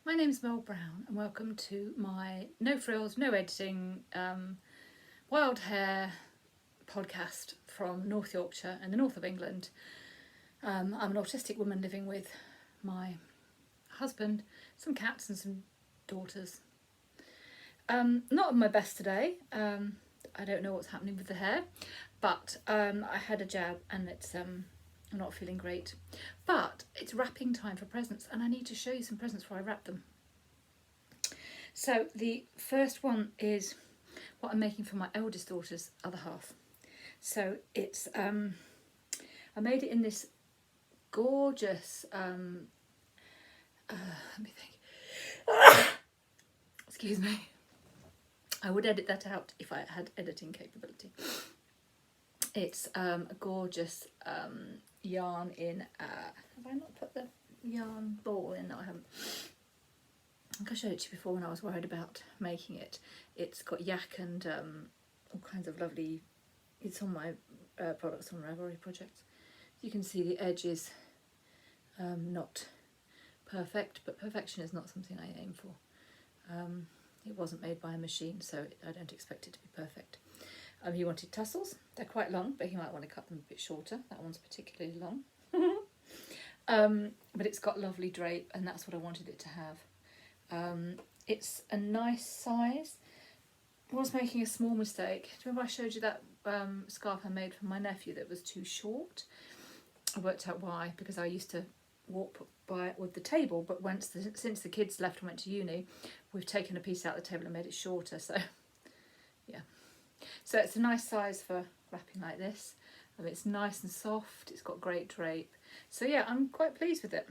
My name's Mel Brown and welcome to my no frills, no editing, wild hair podcast from North Yorkshire in the north of England. I'm an autistic woman living with my husband, some cats and some daughters. Not on my best today. I don't know what's happening with the hair, but I had a jab and I'm not feeling great. But it's wrapping time for presents and I need to show you some presents before I wrap them. So the first one is what I'm making for my eldest daughter's other half. So it's, I made it in this gorgeous, let me think, excuse me. I would edit that out if I had editing capability. It's a gorgeous yarn in, have I not put the yarn ball in? No, I haven't. I think I showed it to you before when I was worried about making it. It's got yak and all kinds of lovely, it's on my products on Ravelry projects. You can see the edges not perfect, but perfection is not something I aim for. It wasn't made by a machine, so I don't expect it to be perfect. He wanted tassels. They're quite long, but he might want to cut them a bit shorter. That one's particularly long. But it's got lovely drape, and that's what I wanted it to have. It's a nice size. I was making a small mistake. Do you remember I showed you that scarf I made for my nephew that was too short? I worked out why, because I used to walk by it with the table, but since the kids left and went to uni, we've taken a piece out of the table and made it shorter. So yeah, so it's a nice size for wrapping like this. It's nice and soft. It's got great drape. So yeah, I'm quite pleased with it.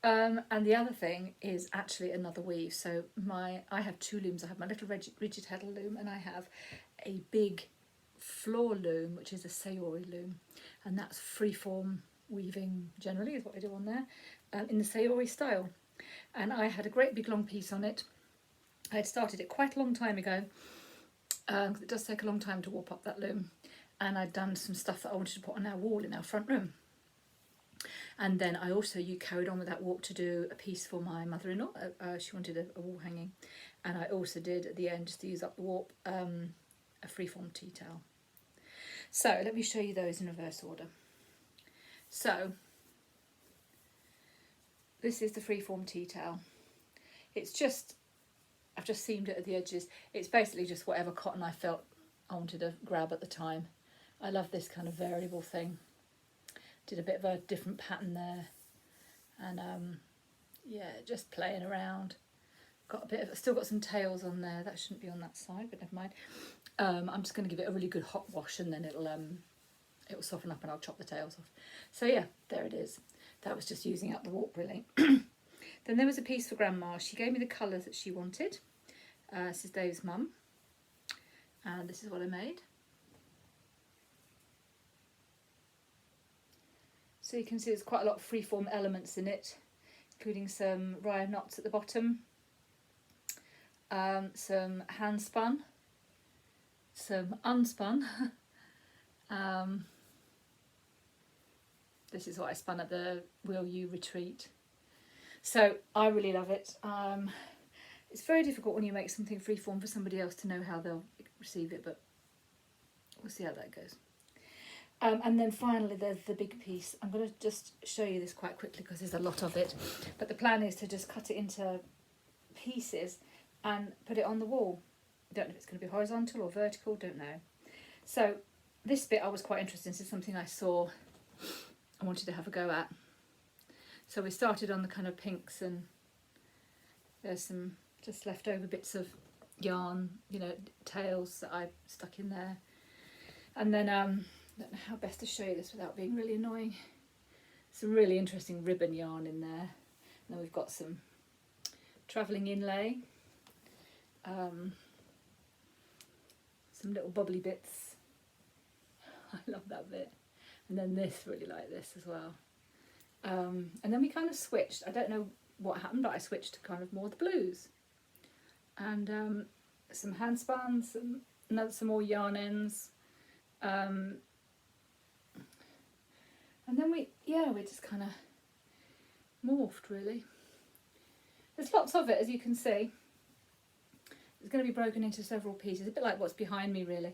And the other thing is actually another weave. So I have two looms. I have my little rigid heddle loom and I have a big floor loom, which is a Sayori loom, and that's freeform weaving generally is what I do on there, in the Sayori style. And I had a great big long piece on it. I had started it quite a long time ago, because it does take a long time to warp up that loom, and I'd done some stuff that I wanted to put on our wall in our front room. And then I also carried on with that warp to do a piece for my mother-in-law. She wanted a wall hanging, and I also did at the end, just to use up the warp, a freeform tea towel. So let me show you those in reverse order. So this is the freeform tea towel. It's just, I've just seamed it at the edges. It's basically just whatever cotton I felt I wanted to grab at the time. I love this kind of variable thing. Did a bit of a different pattern there, and yeah, just playing around. Got a bit of, still got some tails on there. That shouldn't be on that side, but never mind. I'm just going to give it a really good hot wash, and then it'll soften up, and I'll chop the tails off. So yeah, there it is. That was just using up the warp really. Then there was a piece for Grandma. She gave me the colours that she wanted. This is Dave's mum, and this is what I made. So you can see there's quite a lot of freeform elements in it, including some Raya knots at the bottom, some hand spun, some unspun. This is what I spun at the Will You retreat. So I really love it. It's very difficult when you make something freeform for somebody else to know how they'll receive it, but we'll see how that goes. And then finally there's the big piece. I'm going to just show you this quite quickly because there's a lot of it, but the plan is to just cut it into pieces and put it on the wall. Don't know if it's going to be horizontal or vertical, don't know. So this bit I was quite interested in. This is something I saw I wanted to have a go at. So we started on the kind of pinks, and there's some just leftover bits of yarn, you know, tails that I stuck in there. And then I don't know how best to show you this without being really annoying. Some really interesting ribbon yarn in there. And then we've got some travelling inlay, some little bubbly bits. I love that bit. And then this, really like this as well. And then we kind of switched. I don't know what happened, but I switched to kind of more the blues. And some hand spans, some more yarn ends. And then we just kind of morphed really. There's lots of it, as you can see. It's going to be broken into several pieces, a bit like what's behind me, really.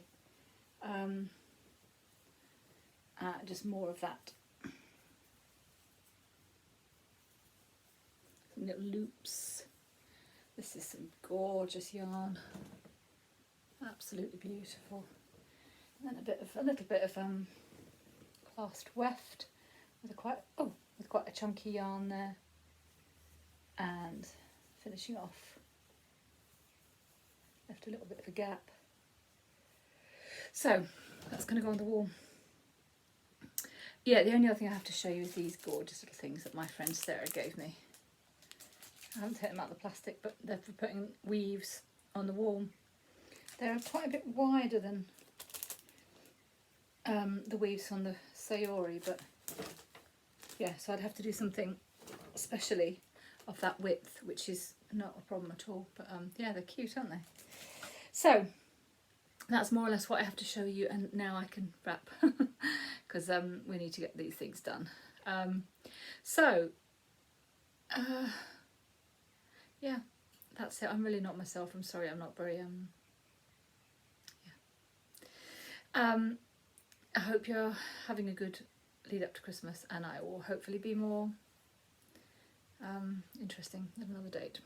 Just more of that. Some little loops. This is some gorgeous yarn. Absolutely beautiful. And then a little bit of clasped weft with quite a chunky yarn there. And finishing off. Left a little bit of a gap. So that's going to go on the wall. Yeah, the only other thing I have to show you is these gorgeous little things that my friend Sarah gave me. I haven't taken them out of the plastic, but they're for putting weaves on the wall. They're quite a bit wider than the weaves on the Sayori, but yeah, so I'd have to do something specially of that width, which is not a problem at all. But yeah, they're cute, aren't they? So that's more or less what I have to show you, and now I can wrap because we need to get these things done. Yeah, that's it. I'm really not myself. I'm sorry, I'm not very I hope you're having a good lead up to Christmas, and I will hopefully be more interesting at another date.